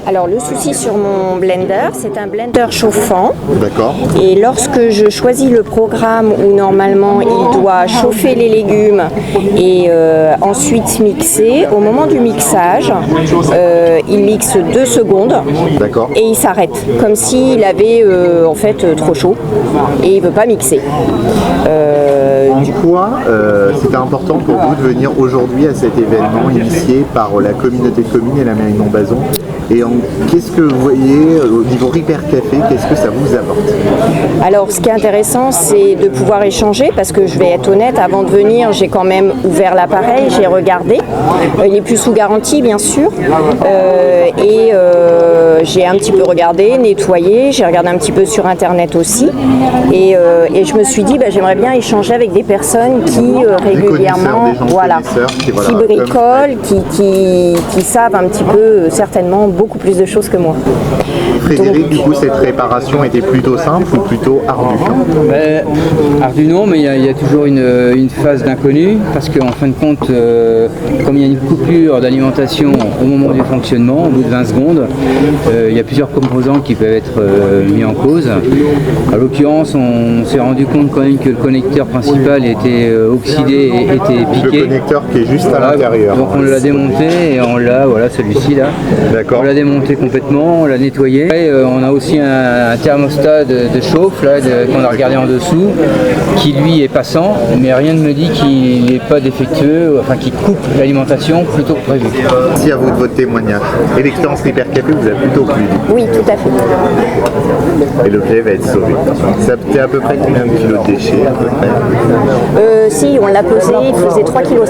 Alors le souci sur mon blender, c'est un blender chauffant. D'accord. Et lorsque je choisis le programme où normalement il doit chauffer les légumes et ensuite mixer, au moment du mixage, il mixe 2 secondes. D'accord. Et il s'arrête, comme s'il avait en fait trop chaud et il ne veut pas mixer. En quoi c'était important pour vous de venir aujourd'hui à cet événement initié par la communauté de communes et la mairie de Montbazon? Et qu'est-ce que vous voyez au niveau Ripper Café, qu'est-ce que ça vous apporte? Alors ce qui est intéressant, c'est de pouvoir échanger, parce que je vais être honnête, avant de venir, j'ai quand même ouvert l'appareil, j'ai regardé. Il n'est plus sous garantie, bien sûr. J'ai un petit peu regardé, nettoyé, j'ai regardé un petit peu sur Internet aussi. Et je me suis dit, j'aimerais bien échanger avec des personnes qui régulièrement, qui bricolent, qui savent un petit peu, certainement, beaucoup plus de choses que moi. Frédéric, du coup, cette réparation était plutôt simple ou plutôt ardue? Ardue non, mais il y a toujours une phase d'inconnu, parce qu'en fin de compte, comme il y a une coupure d'alimentation au moment du fonctionnement, au bout de 20 secondes, il y a plusieurs composants qui peuvent être mis en cause. En l'occurrence, on s'est rendu compte quand même que le connecteur principal était oxydé et était piqué. Le connecteur qui est juste à l'intérieur. Donc on l'a démonté et on l'a, voilà celui-ci là. D'accord. On l'a démonté complètement, on l'a nettoyé. Et, on a aussi un thermostat de chauffe là, qu'on a regardé en dessous, qui lui est passant, mais rien ne me dit qu'il n'est pas défectueux, enfin qu'il coupe l'alimentation plutôt que prévu. Merci à vous de votre témoignage. Et l'expérience Ripper Café vous a plutôt plu? Oui, tout à fait. Et le café va être sauvé. Ça fait à peu près combien de kilos de déchets à peu près? Si, on l'a pesé, il faisait 3,5 kg.